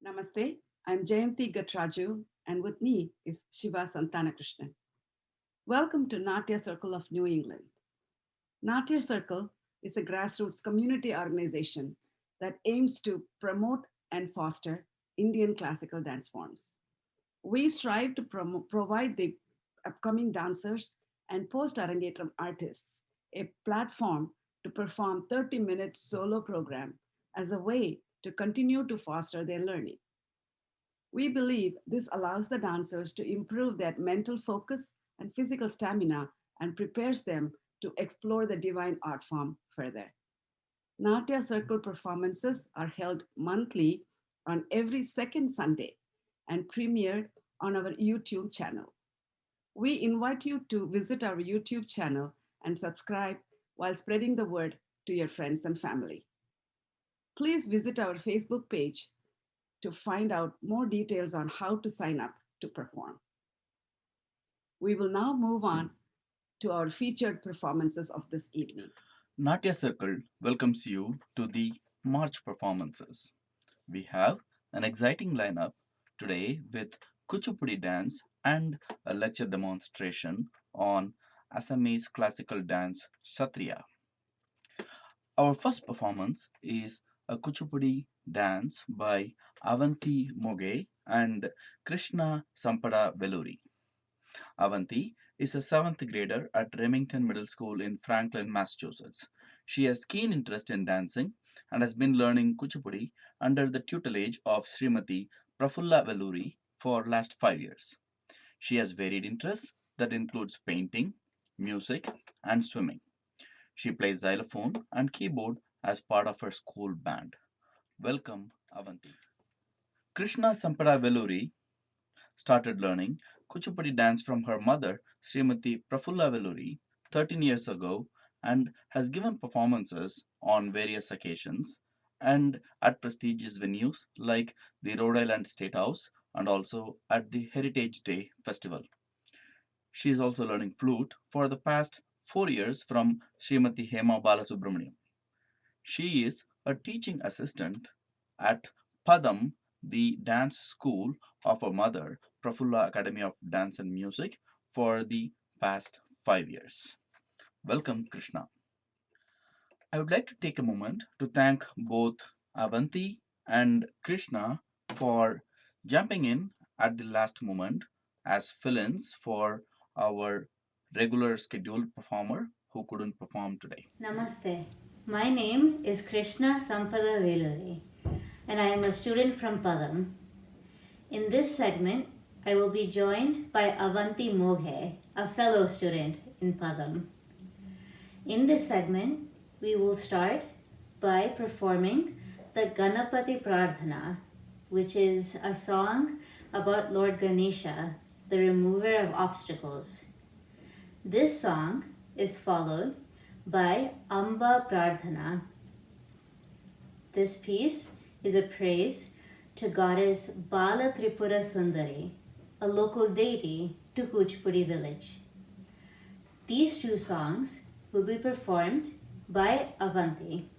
Namaste, I'm Jayanti Gatraju, and with me is Shiva Santana Krishnan. Welcome to Natya Circle of New England. Natya Circle is a grassroots community organization that aims to promote and foster Indian classical dance forms. We strive to provide the upcoming dancers and post Arangetram artists a platform to perform 30-minute solo program as a way to continue to foster their learning. We believe this allows the dancers to improve their mental focus and physical stamina and prepares them to explore the divine art form further. Natya Circle performances are held monthly on every second Sunday and premiered on our YouTube channel. We invite you to visit our YouTube channel and subscribe while spreading the word to your friends and family. Please visit our Facebook page to find out more details on how to sign up to perform. We will now move on to our featured performances of this evening. Natya Circle welcomes you to the March performances. We have an exciting lineup today with Kuchupudi dance and a lecture demonstration on Assamese classical dance Sattriya. Our first performance is a Kuchupudi dance by Avanti Moghe and Krishna Sampada Velury. Avanti is a 7th grader at Remington Middle School in Franklin, Massachusetts. She has keen interest in dancing and has been learning Kuchipudi under the tutelage of Srimati Prafulla Velury for last 5 years. She has varied interests that includes painting, music, and swimming. She plays xylophone and keyboard as part of her school band. Welcome, Avanti. Krishna Sampada Velury started learning Kuchupudi dance from her mother, Srimati Prafulla Velury, 13 years ago and has given performances on various occasions and at prestigious venues like the Rhode Island State House and also at the Heritage Day Festival. She is also learning flute for the past 4 years from Srimati Hema Balasubramaniam. She is a teaching assistant at Padam, the dance school of her mother, Prafulla Academy of Dance and Music, for the past 5 years. Welcome, Krishna. I would like to take a moment to thank both Avanti and Krishna for jumping in at the last moment as fill-ins for our regular scheduled performer who couldn't perform today. Namaste. My name is Krishna Sampada Velury and I am a student from Padam. In this segment, I will be joined by Avanti Moghe, a fellow student in Padam. In this segment, we will start by performing the Ganapati Prarthana, which is a song about Lord Ganesha, the remover of obstacles. This song is followed by Amba Prarthana. This piece is a praise to goddess Bala Tripura Sundari, a local deity to Kuchipudi village. These two songs will be performed by Avanti.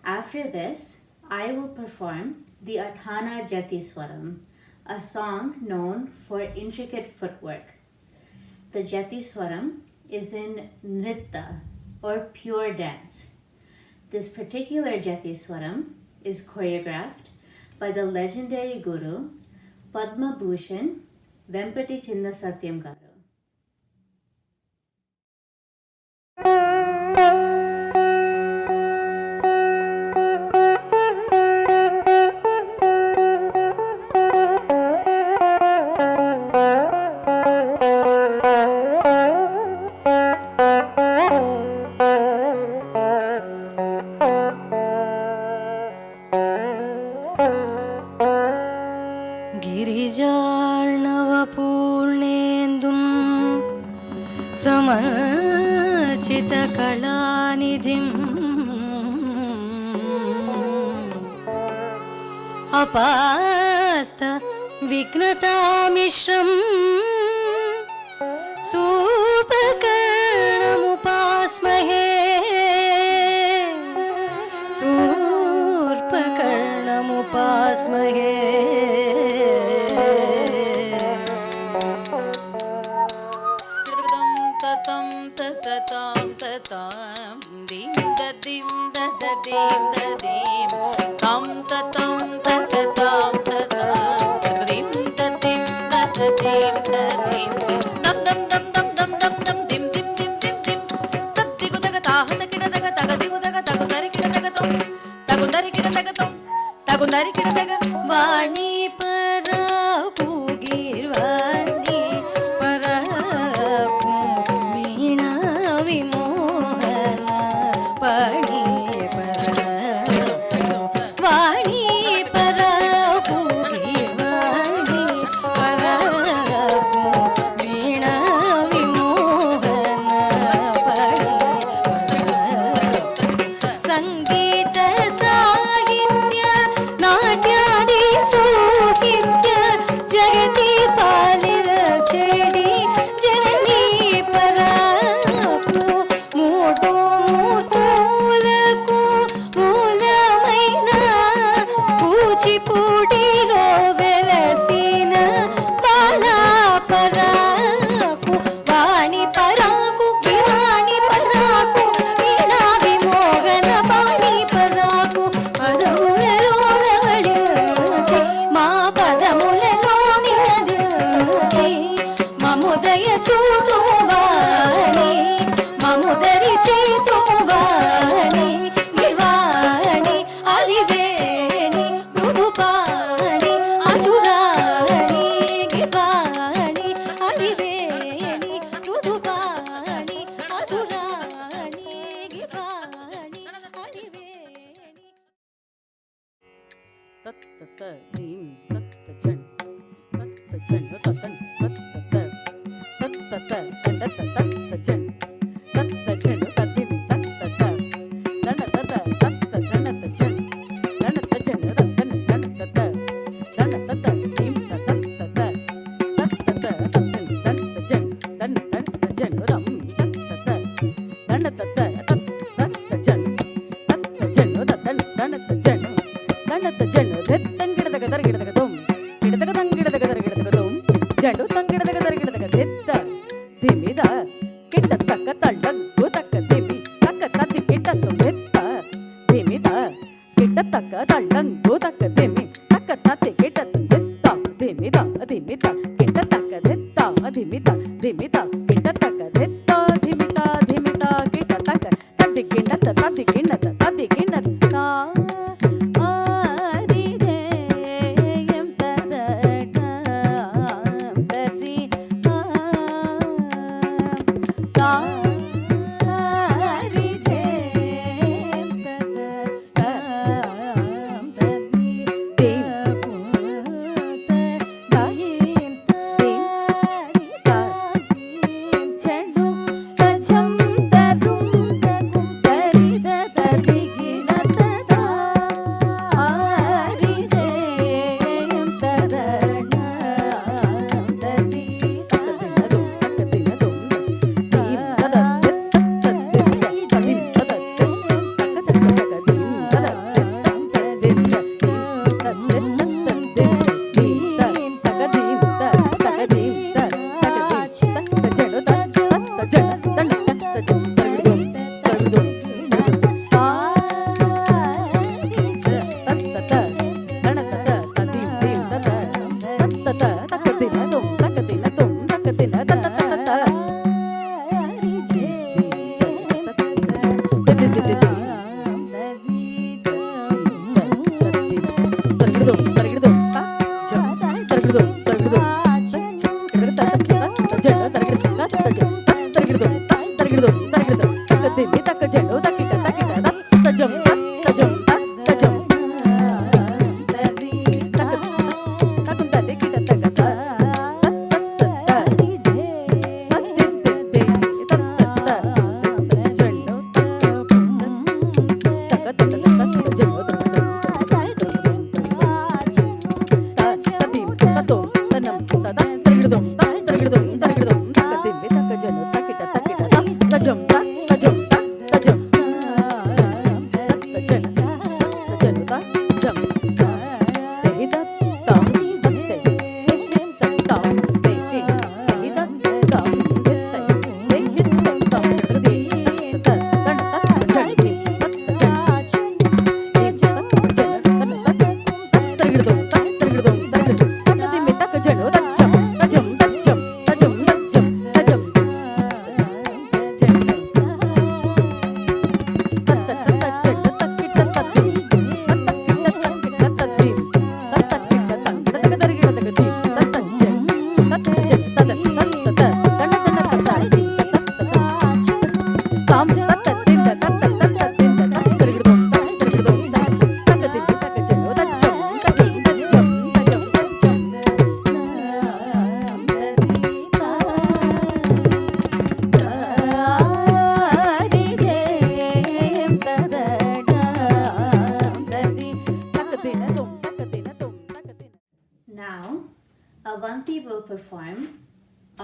After this, I will perform the Atana Jathi Swaram, a song known for intricate footwork. The Jathi Swaram is in Nritta, or pure dance. This particular Jathi Swaram is choreographed by the legendary guru Padma Bhushan Vempati Chinna Satyam Garu. अपास्त विघ्नतामिश्रम् सूर्पकर्णमुपास्महे सूर्पकर्णमुपास्महे tam ta ta tam ta tam dim da dim da da dim da dim tam ta tam ta ta tam ta tam dim da dim da da dim da dim dam dam dam dam dam dam dam dim dim dim dim dim tatti gu daga ta ha takida daga taga digu daga tagu dari kida daga tom tagu dari kida daga tom tagu dari kida daga ವಾಣಿ ಪರಪು ಗೀರ್ವಾಣಿ ಪರಪು ವೀಣಾ ವಿಮೋಹನ ಪಾಣಿ ಪರಪು ವಾಣಿ ಪರಪು ಗೀರ್ವಾಣಿ ಪರಪು ವೀಣಾ ವಿಮೋಹನ ಪಾಣಿ ಪರಪು ಸಂಗೀತ ಸಾಹಿತ್ಯ ನಾಟ್ಯಾದಿ ಸಾಹಿತ್ಯ ಜಗತಿ ಪಾಲಿದ చెడి జననీ పరపు మూడు మూర్తులకు మూలమైన కూచిపూడిలో వెలసిన బాలా పరపు వాణి పరాకు గిరాణి పరాకు వీణా విమోహన పాణి పరాకు పదములలో రవళించి మా పదములలో నినదించి మముదయ చూతుము వాణి మముదరి చేతుము వాణి గివాణి అలివేణి మృదుపాణి అజురాణి గివాణి అలివేణి మృదుపాణి అజురాణి గివాణి అలివేణి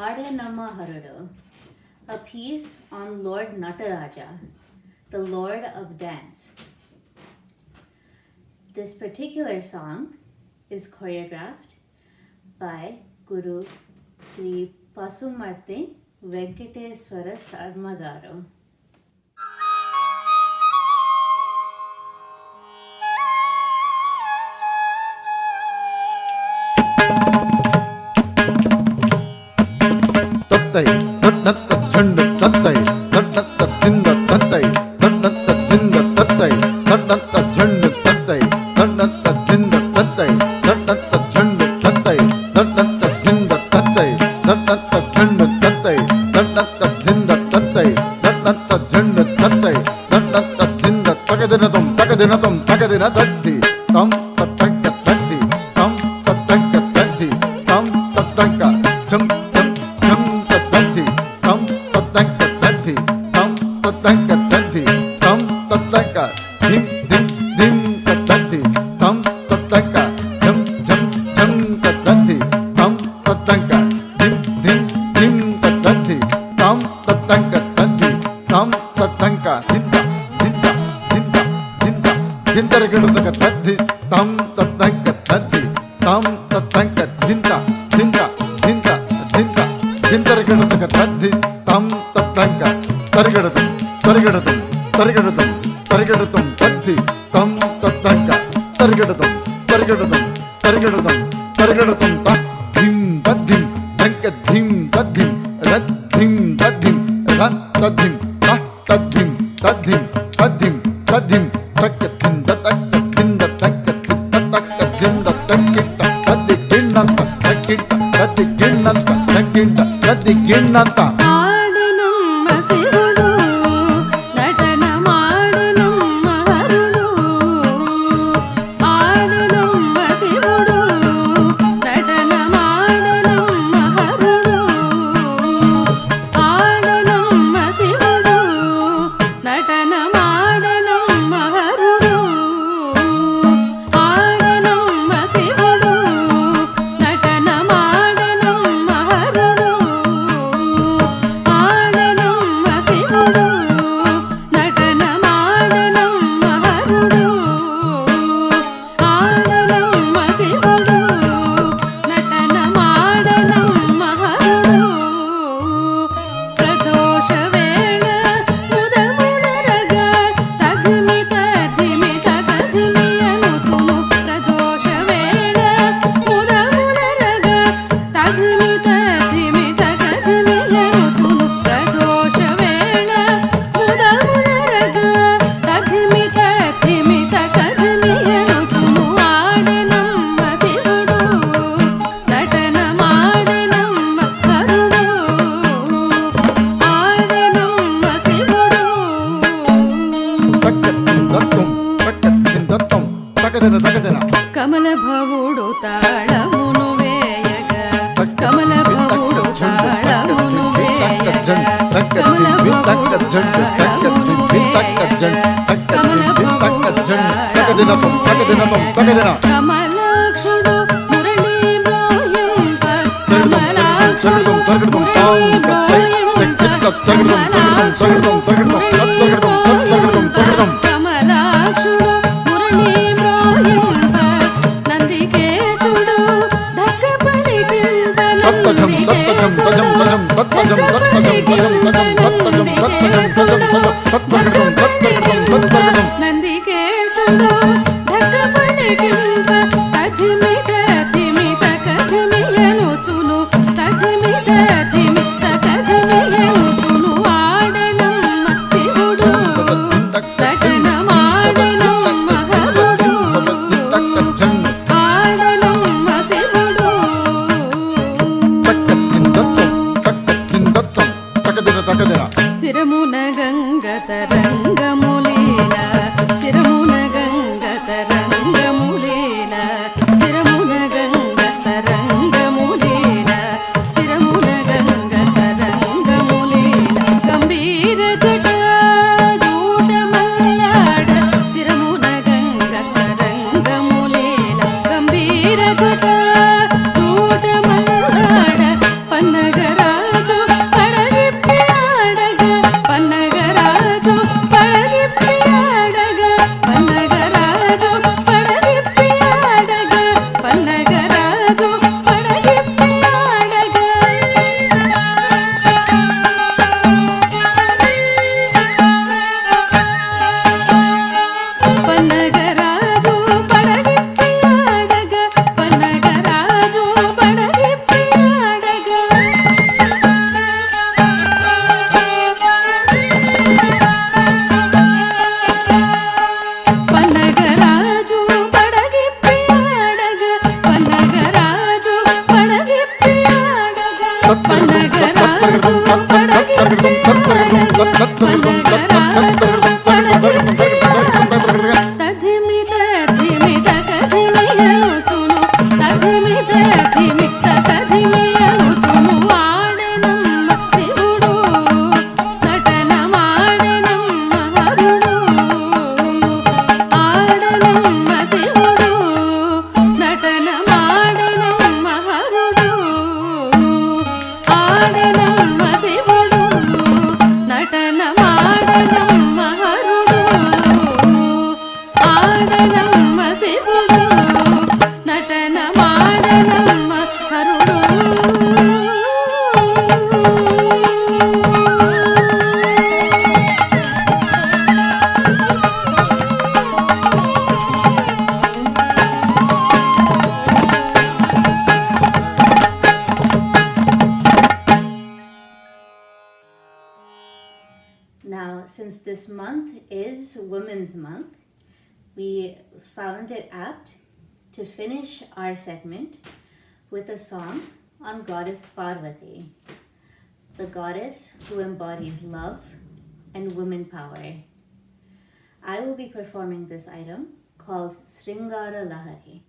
Adanamma Harudu, a piece on Lord Nataraja, the Lord of Dance. This particular song is choreographed by Guru Sri Pasumarthi Venkateswara Sarmagaru. Tattai, tattatta chanda tattai, tattatta tinda tattai, tattatta tinda tattai, tattatta chanda tattai, tattatta tinda tattai, tattatta chanda tattai, tattatta tinda tattai, tattatta chanda tattai, tattatta tinda tattai, tattatta chanda tattai, tattatta tinda takadinatum takadinatum takadinadatti, tam tattanka tatti, tam tattanka tatti, tam tattanka cham cham cham tattanti, tam tattanka tatti, tam tattanka tatti, tam tattanka dim dim dim tattanti, tam tattanka jam jam jam tattanti, tam tattanka dim dim dim tattanti, tam tattanka tatti, tam tattanka hinda hinda hinda hinda hindaragedutaka tatti, tam tattanka tatti, tam tattanka hinda hinda hinda hinda hindaragedutaka tatti, tam tattanka tarigadum tarigadum tarigadum tarigadum tatti, tam tattanka tarigadum tarigadum tarigadum tarigadum ta dim tadim tanka dim tadim rat dim tadim rat tadim ta tadim tadim tadim tadim takatin takatin takatin takatin takatin takatin takatin takatin takatin ఆడనమ్మ శివుడు నటనమాడనమ్మ హరుడు ఆడనమ్మ శివుడు నటనమాడనమ్మ హరుడు ఆడనమ్మ శివుడు నటనమాడనమ్మ హరుడు ఆడనమ్మ శివుడు నటనమాడనమ్మ హరుడు ఆడనమ్మ శివుడు నటనమాడనమ్మ హరుడు ఆడనమ్మ శివుడు నటనమాడనమ్మ హరుడు ప్రదోష వేళ ముదమునరగ తగ్మి తగ్మి తగ్మి అనుచును ప్రదోష వేళ ముదమునరగ తగ్మి తగ్మి తగ్మి అనుచును ప్రదోష వేళ ముదమునరగ తగ్మి తగ్మి తగ్మి అనుచును ఆడనమ్మ శివుడు నటనమాడనమ్మ హరుడు ఆడనమ్మ శివుడు కమల భవుడు తాళమును వేయగ కమల భవుడు తాళమును వేయగ కమల భవుడు తాళమును వేయగ కమల భవుడు కమలాక్షుడు మురళీ మ్రోయింప కమలాక్షుడు మురళీ మ్రోయింప కమలాక్షుడు మురళీ మ్రోయింప నందికేశుడు ఢక్క పలికింప నందికేశుడు ఢక్క పలికింప తగ్మి తగ్మి తగ్మి అనుచును తగ్మి తగ్మి తగ్మి అనుచును ఆడనమ్మ శివుడు నటనమాడనమ్మ హరుడు ఆడనమ్మ శివుడు శిరమున గంగ తరంగములీల శిరమున గంగ తరంగములీల శిరమున గంగ తరంగములీల శిరమున గంగ తరంగములీల గంభీర జట జూట మల్లాడ శిరమున గంగ తరంగములీల గంభీర జట జూట Mallada పన్నగరా Now, since this month is Women's Month, we found it apt to finish our segment with a song on Goddess Parvati, the goddess who embodies love and women power. I will be performing this item called Sringara Lahari.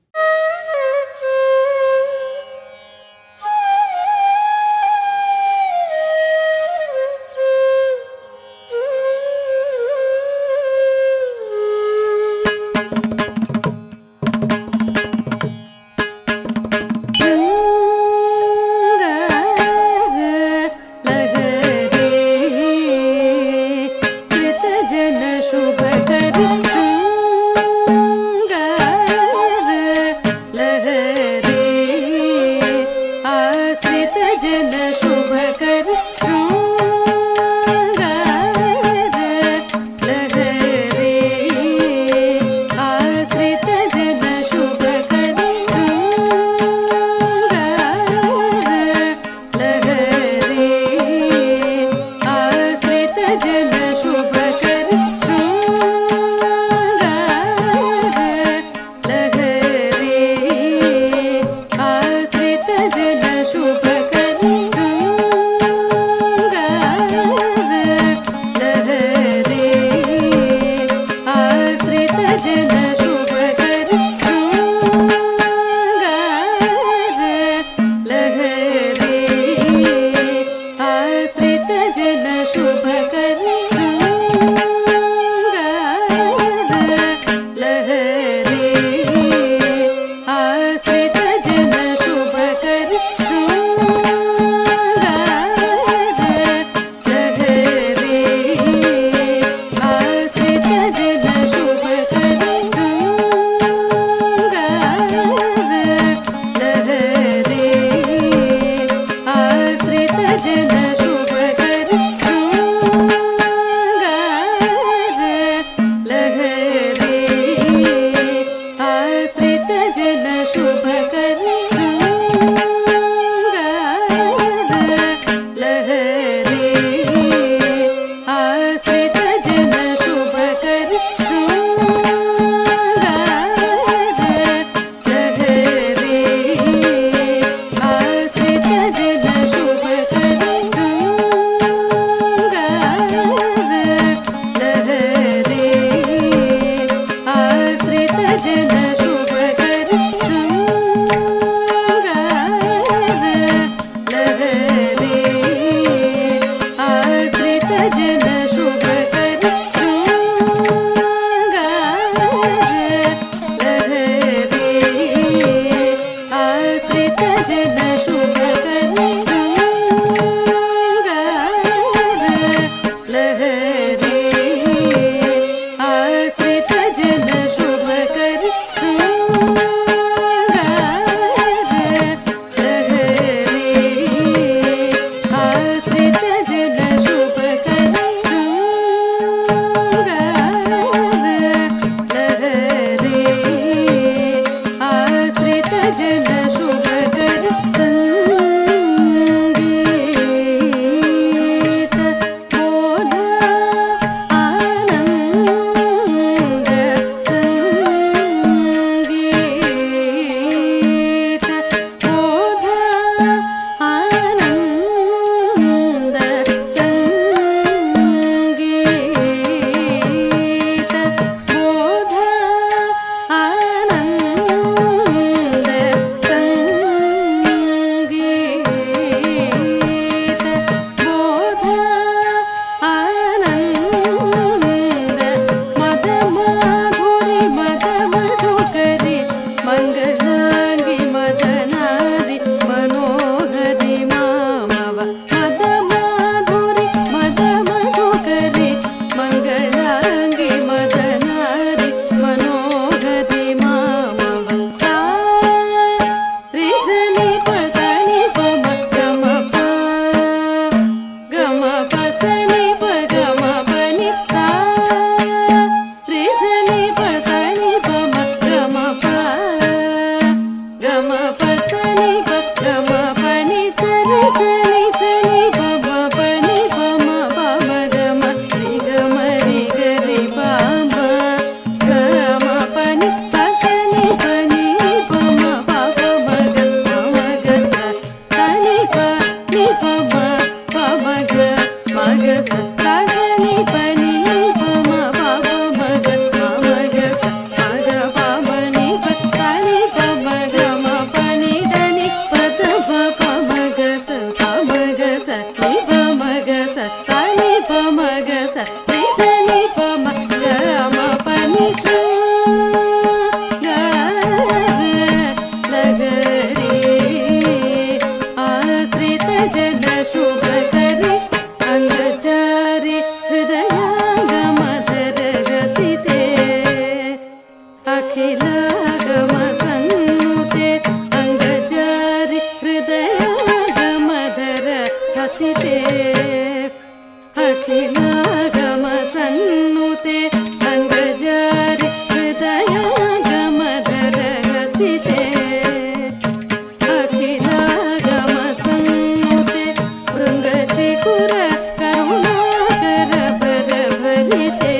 चतुर करुणाकर भर भरिते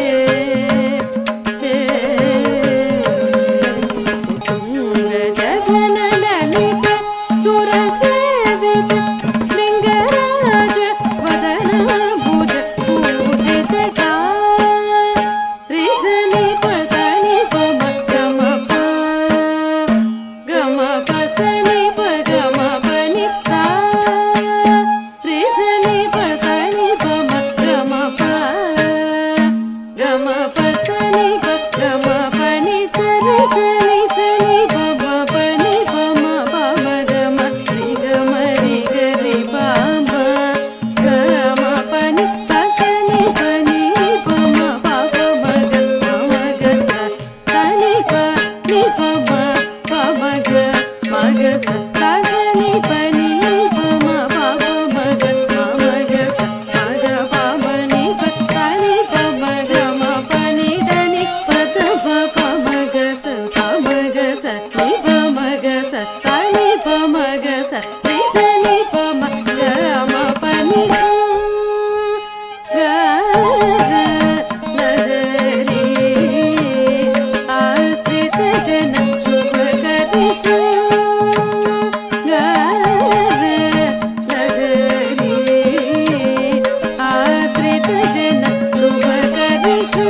तुंग गगन ललित सुर सेवित लिंगराज वदन भुज पूजित सा रिसनि पसनि पम गम प गम पसनि प गम पनि सा रिसनि पसनि पम गम प गम पसनि प गम पनि सा रिसनि सनि पम पनि पम पम गम रि गम रि गरि पम गम पनि सा सनि पनि पम पम ग पम ग सा सनि प नि पम पम ग मग सा सा सनि पनि पम पम ग पम ग सा मग पम नि प सनि पम गम पनि धनि पद पम ग सा पम ग सा नि पम ग सा सनि पम ग सा रि सनि पम गम पनि लहरी आश्रित जन शुभ करिषु लहरी आश्रित जन शुभ करिषु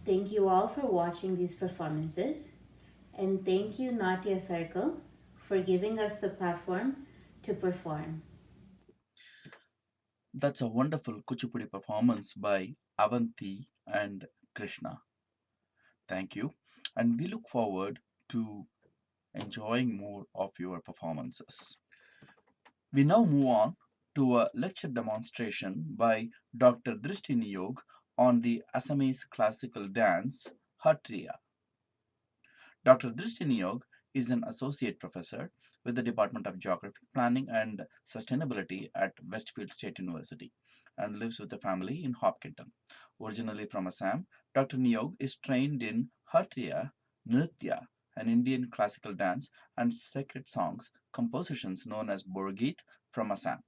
Thank you all for watching these performances, and thank you Natya Circle for giving us the platform to perform. That's a wonderful Kuchipudi performance by Avanti and Krishna. Thank you. And we look forward to enjoying more of your performances. We now move on to a lecture demonstration by Dr. Drishti Niyog on the Assamese classical dance Sattriya. Dr. Dristi Neog is an associate professor with the Department of Geography, Planning and Sustainability at Westfield State University and lives with a family in Hopkinton. Originally from Assam, Dr. Neog is trained in Sattriya, Nritya, an Indian classical dance and sacred songs compositions known as Borgeet from Assam.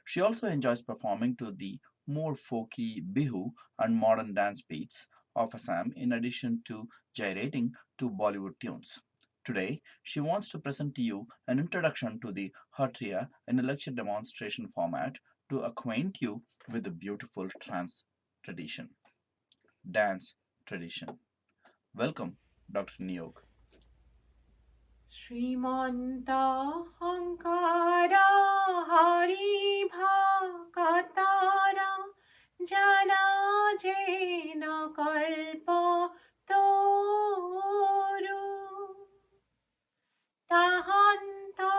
She also enjoys performing to the more folky Bihu and modern dance beats of Assam in addition to gyrating to Bollywood tunes. Today, she wants to present to you an introduction to the Sattriya in a lecture demonstration format to acquaint you with the beautiful dance tradition. Welcome, Dr. Neog. Srimanta Hankara Hari Bhakatara Jana Jena Kalpa Toru Tahanta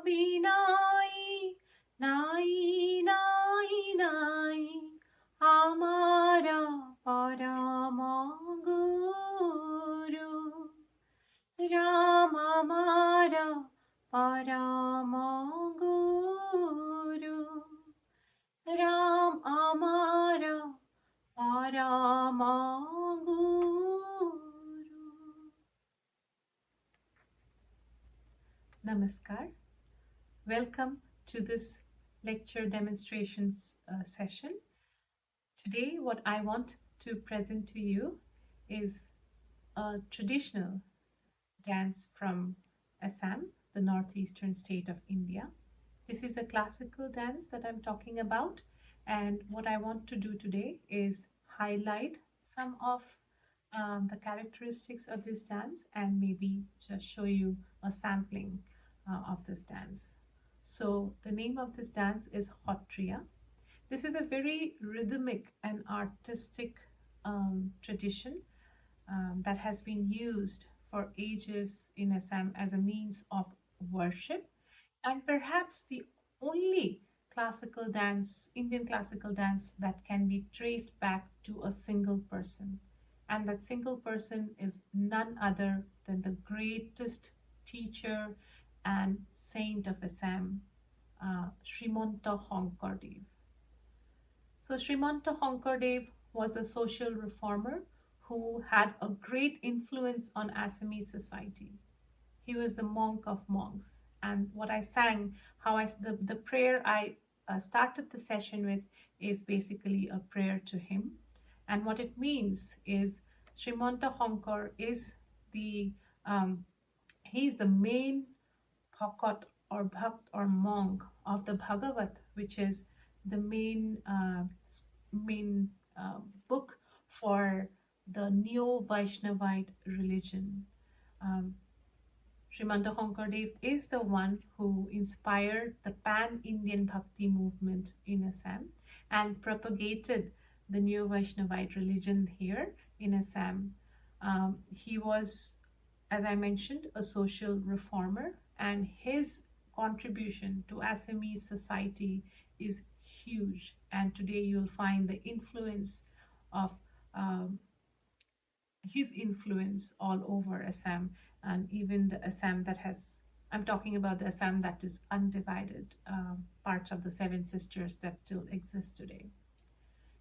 Vinai Nai Nai Nai Amara Parama Guru Rama Mara Parama Guru Ram Amara Parama Guru. Namaskar. Welcome to this lecture demonstrations session. Today what I want to present to you is a traditional dance from Assam, the northeastern state of India. This is a classical dance that I'm talking about, and what I want to do today is highlight some of the characteristics of this dance and maybe just show you a sampling of this dance. So the name of this dance is Sattriya. This is a very rhythmic and artistic tradition that has been used for ages in Assam as a means of worship, and perhaps the only classical dance, Indian classical dance, that can be traced back to a single person. And that single person is none other than the greatest teacher and saint of Assam, Srimanta Hankardev. So Srimanta Hankardev was a social reformer who had a great influence on Assamese society. He was the monk of monks. And what I sang, the prayer I started the session with is basically a prayer to him. And what it means is Srimanta Hankar is he's the main bhakat or bhakt or monk of the Bhagavat, which is the main book for the Neo-Vaishnavite religion. Srimanta Hankardev is the one who inspired the pan-Indian bhakti movement in Assam and propagated the Neo-Vaishnavite religion here in Assam. He was, as I mentioned, a social reformer, and his contribution to Assamese society is huge. And today you'll find the influence of his influence all over Assam, and even the Assam that has, I'm talking about the Assam that is undivided, parts of the Seven Sisters that still exist today.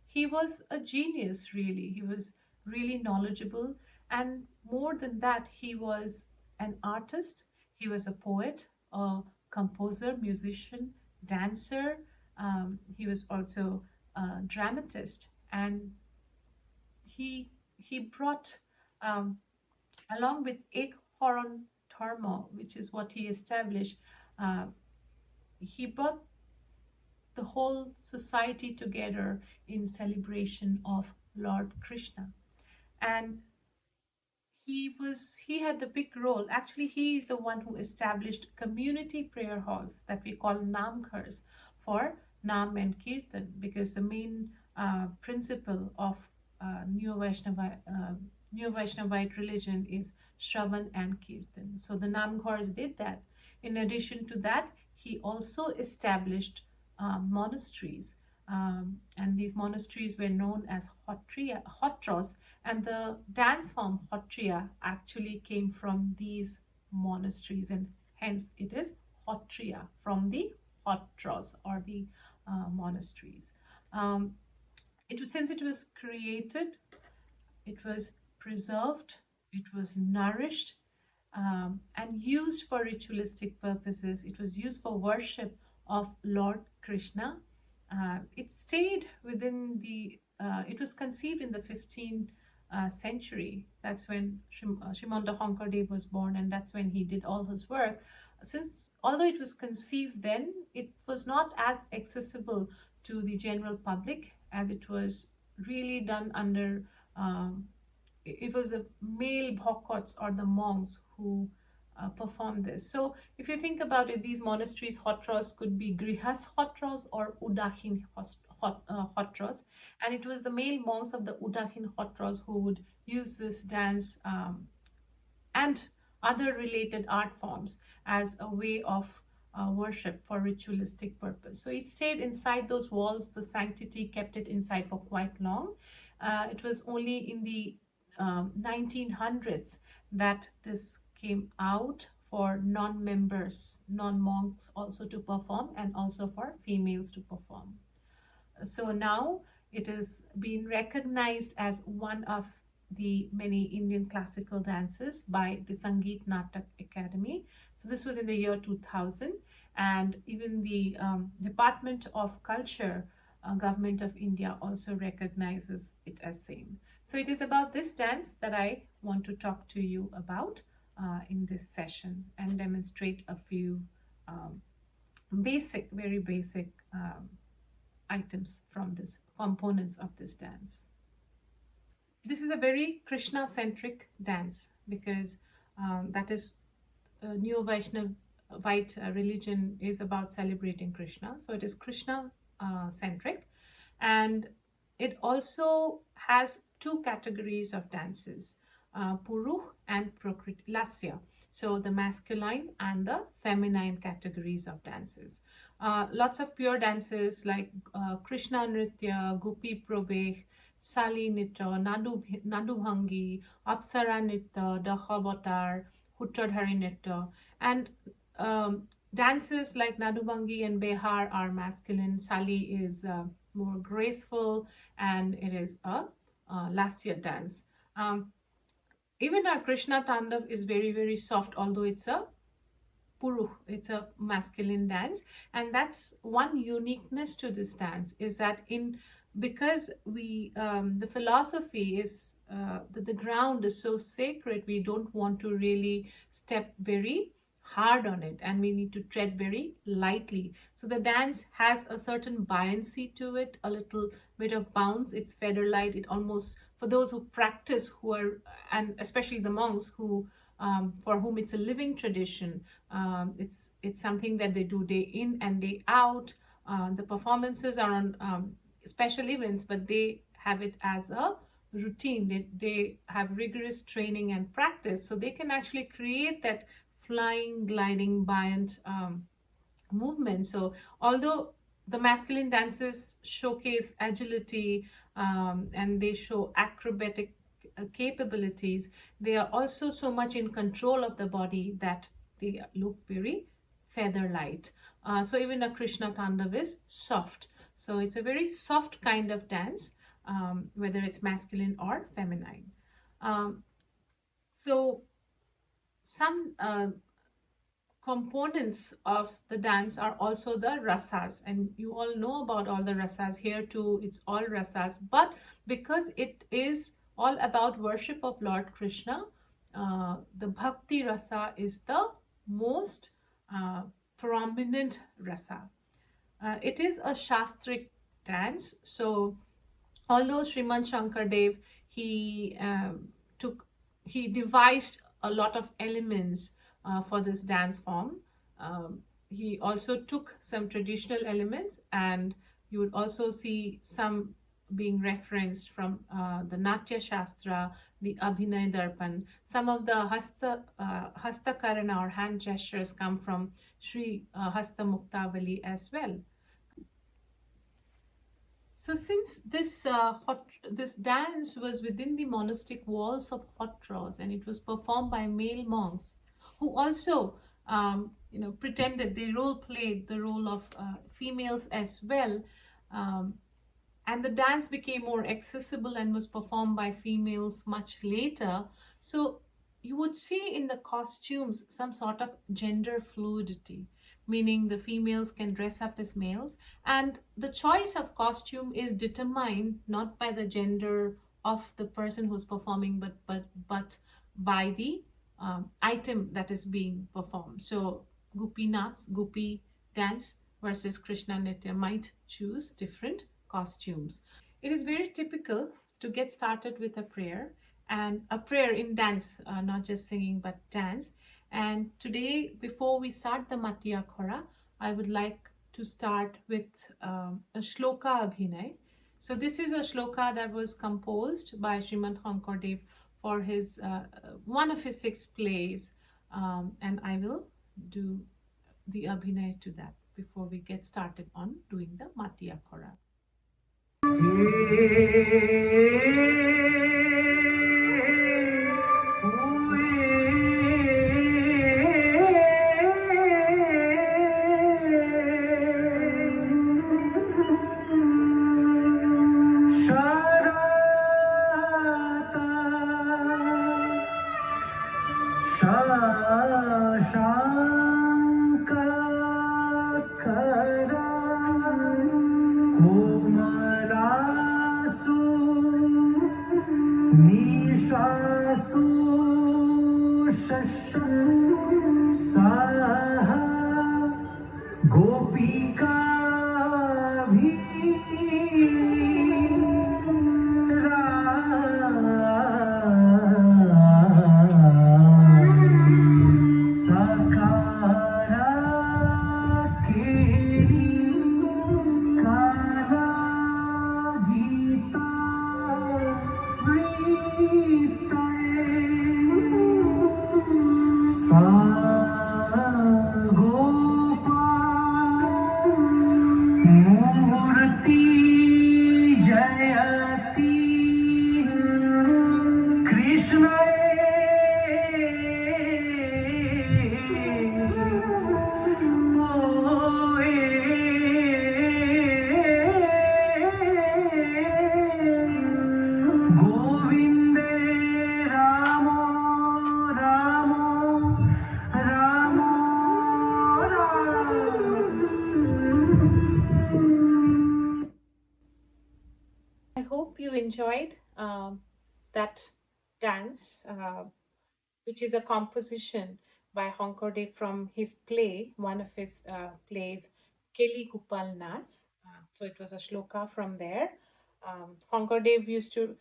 He was a genius, really. He was really knowledgeable, and more than that, he was an artist. He was a poet, a composer, musician, dancer. He was also a dramatist, and he brought, along with Ek Horon Dharma, which is what he established, he brought the whole society together in celebration of Lord Krishna. And he had a big role. Actually, he is the one who established community prayer halls that we call namghars for Nam and Kirtan, because the main principle of Neo-Vaishnavite religion is Shravan and Kirtan. So the namghars did that. In addition to that, he also established monasteries, and these monasteries were known as hotras, and the dance form Hattriya actually came from these monasteries, and hence it is Hattriya, from the hotras or the monasteries. Since it was created, it was preserved, it was nourished, and used for ritualistic purposes. It was used for worship of Lord Krishna. It stayed within it was conceived in the 15th century. That's when Srimanta Hankardev was born, and that's when he did all his work. Although it was conceived then, it was not as accessible to the general public, as it was really done under, it was the male bhakats or the monks who performed this. So if you think about it, these monasteries, hotras, could be grihas hotras or udahin hotras, and it was the male monks of the udahin hotras who would use this dance and other related art forms as a way of worship for ritualistic purpose. So it stayed inside those walls. The sanctity kept it inside for quite long. It was only in the 1900s that this came out for non-members, non-monks also to perform, and also for females to perform. So now it is being recognized as one of the many Indian classical dances by the Sangeet Natak Academy. So this was in the year 2000, and even the Department of Culture, Government of India, also recognizes it as same. So it is about this dance that I want to talk to you about in this session, and demonstrate a few very basic items from this, components of this dance. This is a very Krishna-centric dance, because that is Neo-Vaishnavite religion is about celebrating Krishna. So it is Krishna-centric, and it also has two categories of dances, Puruh and Prakriti Lasya. So the masculine and the feminine categories of dances. Lots of pure dances like Krishna Nritya, Gopi Probeh, Sali Nitya, Nadubhangi, Apsara Nitya, Dahabatar, Huttradhari Nitya, and dances like Nadubangi and Behar are masculine. Sali is more graceful, and it is a lasya dance. Even our Krishna Tandav is very, very soft, although it's a Puruh, it's a masculine dance. And that's one uniqueness to this dance, is that because the philosophy is that the ground is so sacred, we don't want to really step very hard on it, and we need to tread very lightly. So the dance has a certain buoyancy to it, a little bit of bounce. It's feather light. It almost, for those who practice, and especially the monks for whom it's a living tradition, it's something that they do day in and day out. The performances are on special events, but they have it as a routine. They have rigorous training and practice, so they can actually create that flying, gliding, buoyant movement. So although the masculine dances showcase agility and they show acrobatic capabilities, they are also so much in control of the body that they look very feather light. So even a Krishna Tandav is soft. So it's a very soft kind of dance, whether it's masculine or feminine. So some components of the dance are also the rasas, and you all know about all the rasas. Here too, it's all rasas, but because it is all about worship of Lord Krishna, the Bhakti Rasa is the most prominent rasa. It is a shastric dance. So although Srimanta Hankardev, he devised a lot of elements for this dance form, he also took some traditional elements, and you would also see some being referenced from the Natya Shastra, the Abhinay Darpan. Some of the Hastakarana or hand gestures come from Sri Hasta Muktavali as well. So since this dance was within the monastic walls of Hotras, and it was performed by male monks who also pretended, they played the role of females as well, and the dance became more accessible and was performed by females much later. So you would see in the costumes some sort of gender fluidity, meaning the females can dress up as males, and the choice of costume is determined not by the gender of the person who's performing, but by the item that is being performed. So Gopi dance versus Krishna Natya might choose different costumes. It is very typical to get started with a prayer, and a prayer in dance, not just singing but dance. And today, before we start the Matya Khora, I would like to start with a Shloka Abhinay. So this is a shloka that was composed by Srimanta Hankardev for his one of his 6 plays, and I will do the Abhinay to that before we get started on doing the Matya Khora. enjoyed that dance, which is a composition by Hankardev from his play, one of his plays, Keli Gopal Nas. So it was a shloka from there. Hankardev used to,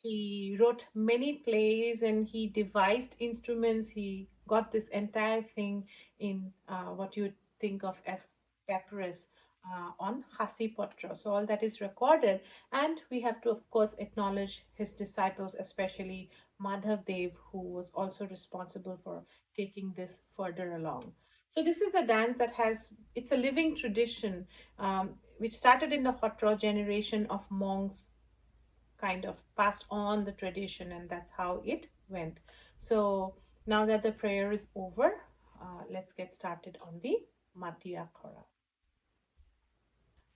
he wrote many plays and he devised instruments. He got this entire thing in what you would think of as papyrus on Hasi Patra. So all that is recorded, and we have to of course acknowledge his disciples, especially Madhav Dev, who was also responsible for taking this further along. So this is a dance that it's a living tradition, which started in the Hotra generation of monks, kind of passed on the tradition, and that's how it went. So now that the prayer is over, let's get started on the Mati Akhara.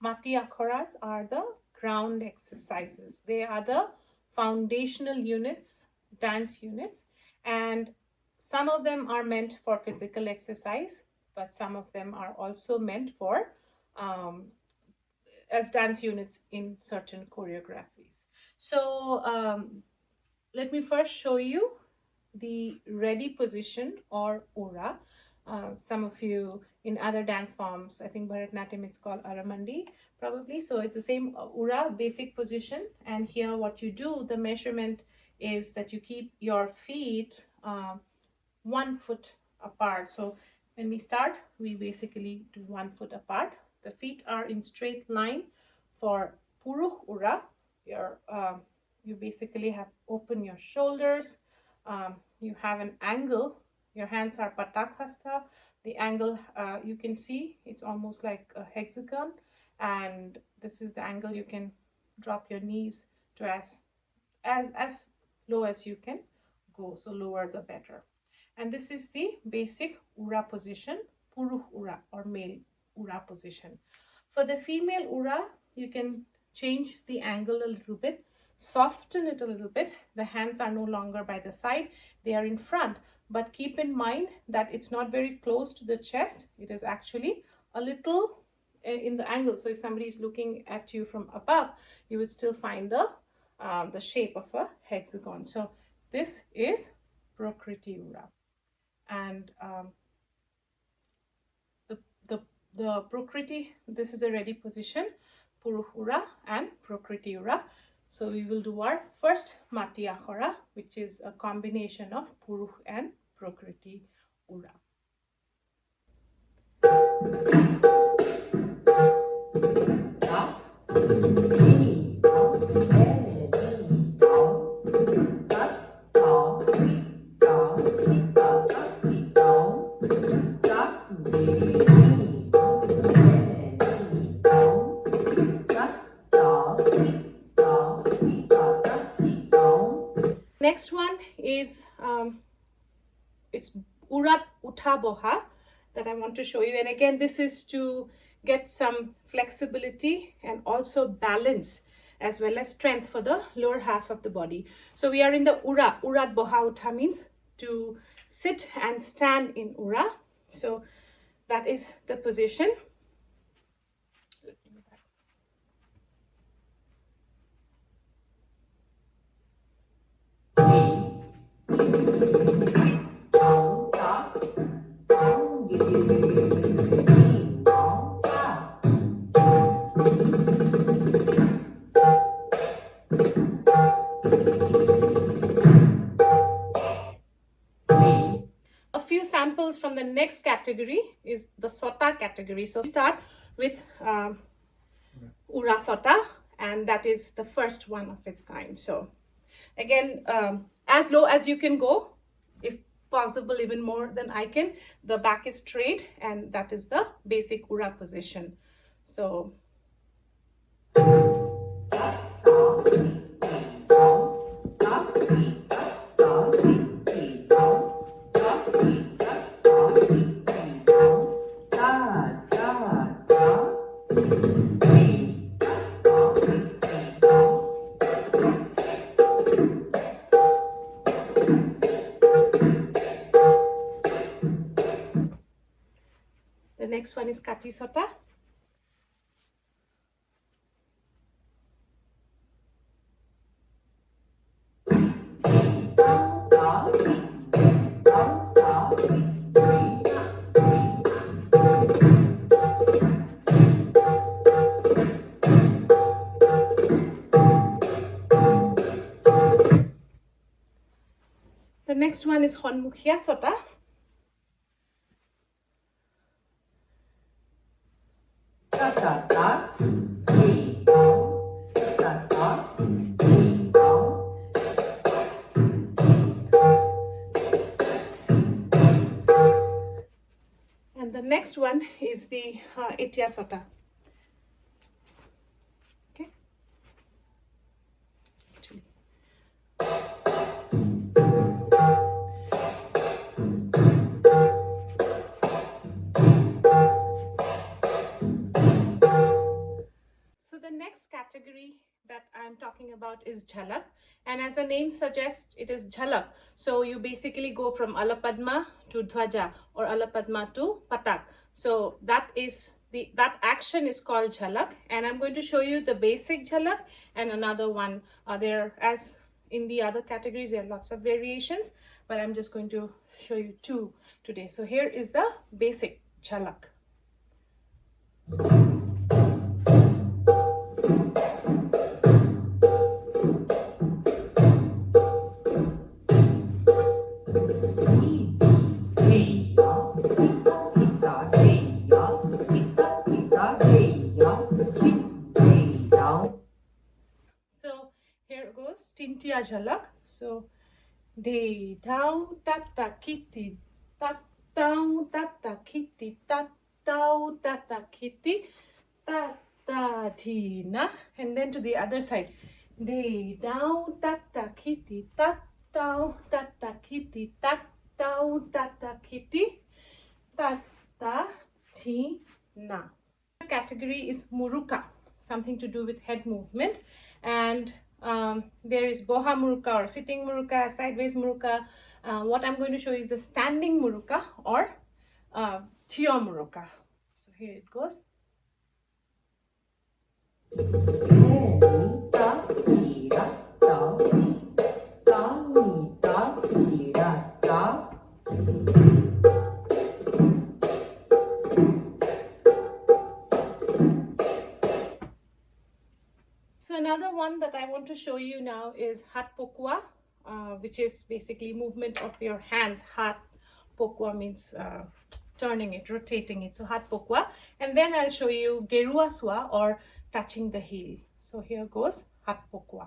Mati Akharas are the ground exercises. They are the foundational units, dance units, and some of them are meant for physical exercise, but some of them are also meant for as dance units in certain choreographies. So let me first show you the ready position, or ura. Some of you in other dance forms, I think Bharatanatyam, it's called Aramandi probably. So it's the same ura, basic position. And here what you do, the measurement is that you keep your feet 1 foot apart. So when we start, we basically do 1 foot apart. The feet are in straight line. For Puruh Ura, you basically have open your shoulders. You have an angle. Your hands are Patakhasta. The angle, you can see, it's almost like a hexagon. And this is the angle you can drop your knees to as low as you can go. So lower the better. And this is the basic Ura position, Puruh Ura, or male Ura position. For the female Ura, you can change the angle a little bit, soften it a little bit. The hands are no longer by the side, they are in front. But keep in mind that it's not very close to the chest. It is actually a little in the angle. So if somebody is looking at you from above, you would still find the shape of a hexagon. So this is Prakriti Ura. And the Prakriti, this is a ready position, Puruh Ura and Prakriti Ura. So we will do our first Mati Akhara, which is a combination of Puruh and Prakriti Ura. Next one is it's Urat Utha Boha that I want to show you. And again, this is to get some flexibility and also balance as well as strength for the lower half of the body. So we are in the Ura. Urat Boha Utha means to sit and stand in Ura. So that is the position. Samples from the next category is the Sota category. So start with Ura Sota, and that is the first one of its kind. So again, as low as you can go, if possible even more than I can. The back is straight, and that is the basic Ura position. So next one is Kati Sota. next one is Honmukhya Sota. And the next one is the Itya Sota. Okay. Actually. So the next category that I'm talking about is Jhalak, and as the name suggests, it is Jhalak. So you basically go from Alapadma to Dhwaja or Alapadma to Patak. So that action is called Jhalak, and I'm going to show you the basic Jhalak and another one. There, as in the other categories, there are lots of variations, but I'm just going to show you two today. So here is the basic Jhalak. Tintia Jhalak. So de tau tata kitty tat tau tata kitty tat tau tata kitty tata tina, and then to the other side de tau tata kitty tat tau tata kitty tat tau tata kitty tata tina. The category is Muruka, something to do with head movement, and there is Boha Muruka or sitting Muruka, sideways Muruka. What I'm going to show is the standing Muruka or Thiyo Muruka. So here it goes. So another one that I want to show you now is Hatpokwa, which is basically movement of your hands. Hatpokwa means turning it, rotating it. So Hatpokwa, and then I'll show you Gerua Swa or touching the heel. So here goes Hatpokwa.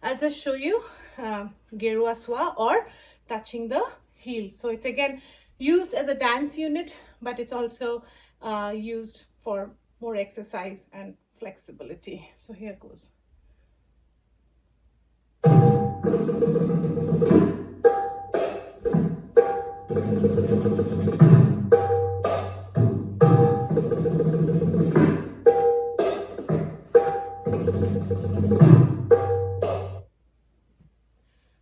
I'll just show you Gerua Swa or touching the heel. So it's again used as a dance unit, but it's also used for more exercise and flexibility. So here goes.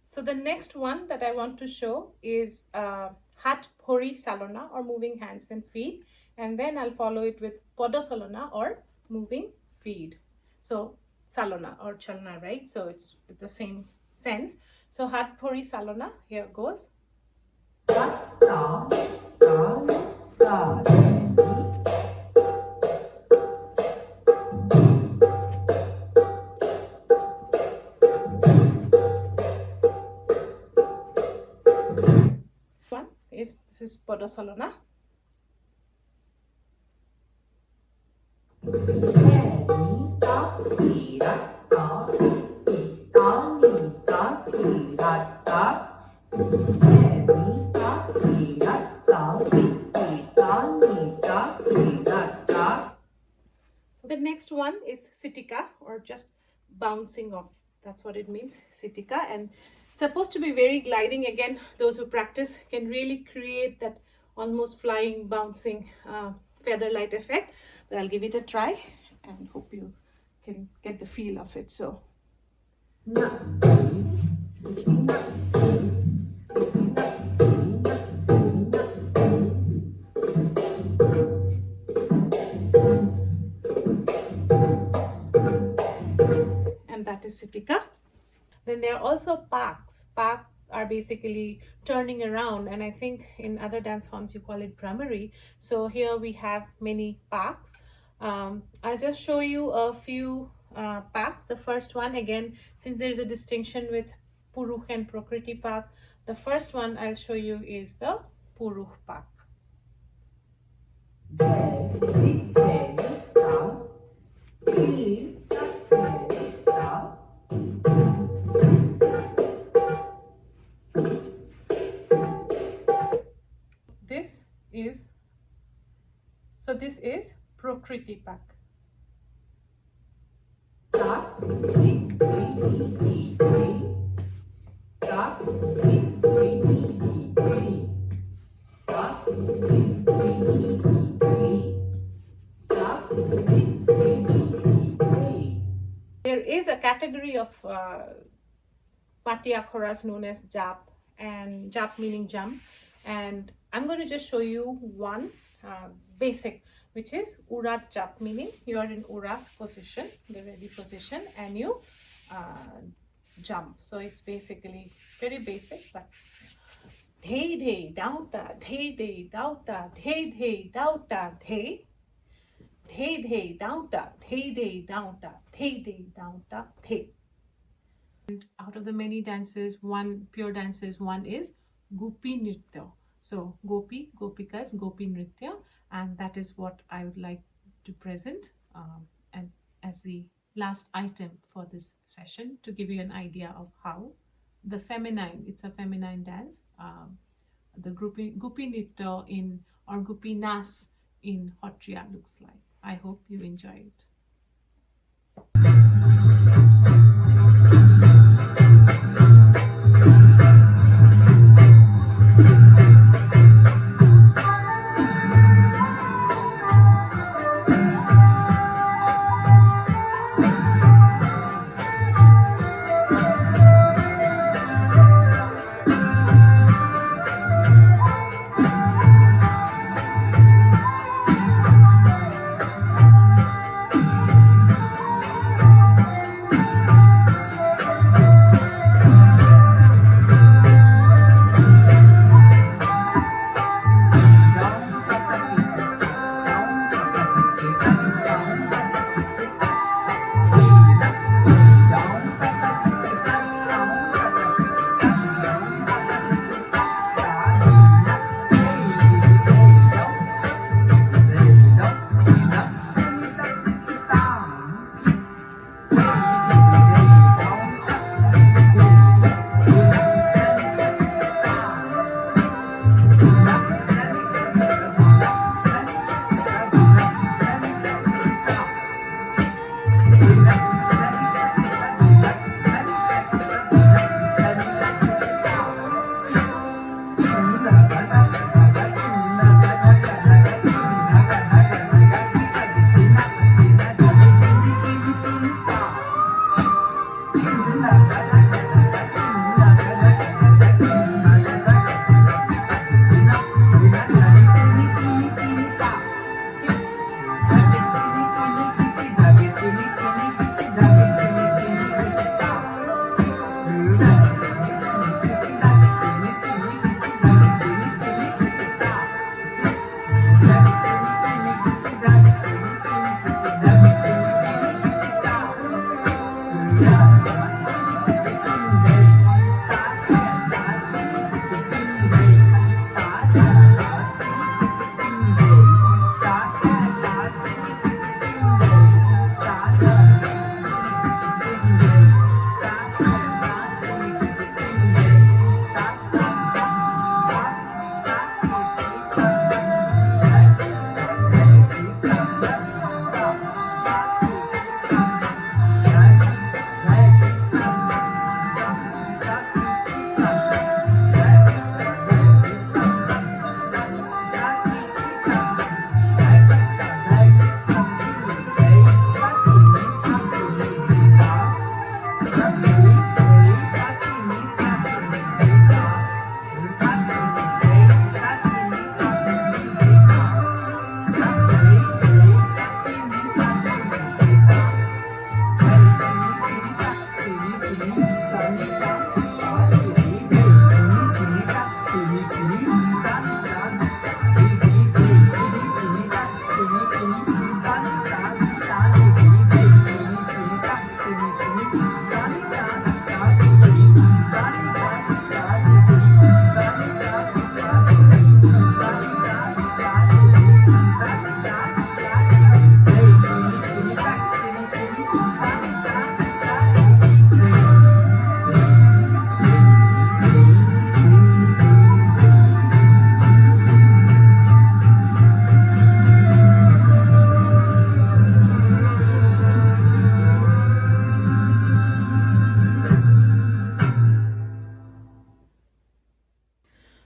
So the next one that I want to show is Hatpori Salona or moving hands and feet, and then I'll follow it with Podo Salona or moving feet. So Salona or Chalna, right? So it's the same sense. So Hatpori Salona, here goes. This is Podo Salona. So the next one is Sitika or just bouncing off. That's what it means, Sitika, and supposed to be very gliding. Again, those who practice can really create that almost flying, bouncing feather light effect. But I'll give it a try and hope you can get the feel of it. So. And that is is Sitika. Then there are also Paks. Paks are basically turning around, and I think in other dance forms you call it Brahmari. So here we have many Paks. I'll just show you a few Paks. The first one, again, since there's a distinction with Puruh and Prakriti Pak, the first one I'll show you is the Puruh Pak. This is Prakriti Pak. There is a category of Pati akharas known as Jap, and Jap meaning jump, and I'm going to just show you one basic, which is Urat Jap, meaning you are in Urat position, the ready position, and you jump. So it's basically very basic, but Dhei dhei dauta, dhei dhei dauta, dhei dhei dauta, dhei. Dhei dhei dauta, dhei dhei dauta, dhei dhei dauta, dhei. And out of the many dances, one pure dances, one is Gopi Nritya. So Gopi, Gopikas, Gopi Nritya, and that is what I would like to present and as the last item for this session, to give you an idea of how the feminine, it's a feminine dance, the Gopi Nritya in, or Gopi Nas in Hattriya looks like. I hope you enjoy it.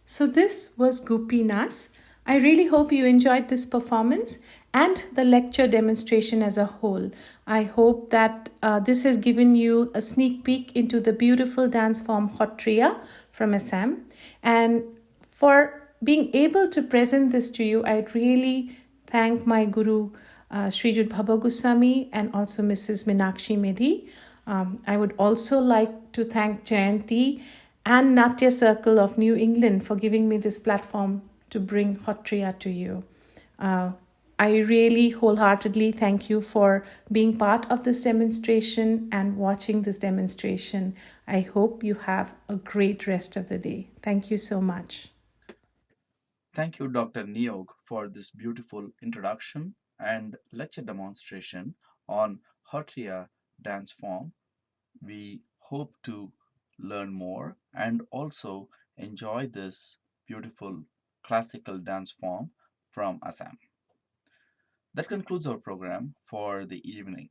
So this was Gopinas. I really hope you enjoyed this performance and the lecture demonstration as a whole. I hope that this has given you a sneak peek into the beautiful dance form Sattriya from Assam. And for being able to present this to you, I'd really thank my Guru Srijut Bhaba Goswami and also Mrs. Minakshi Medhi. I would also like to thank Jayanti and Natya Circle of New England for giving me this platform to bring Sattriya to you. I really wholeheartedly thank you for being part of this demonstration and watching this demonstration. I hope you have a great rest of the day. Thank you so much. Thank you, Dr. Neog, for this beautiful introduction and lecture demonstration on Sattriya dance form. We hope to learn more and also enjoy this beautiful classical dance form from Assam. That concludes our program for the evening.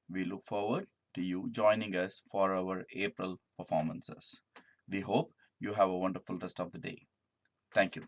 We look forward to you joining us for our April performances. We hope you have a wonderful rest of the day. Thank you.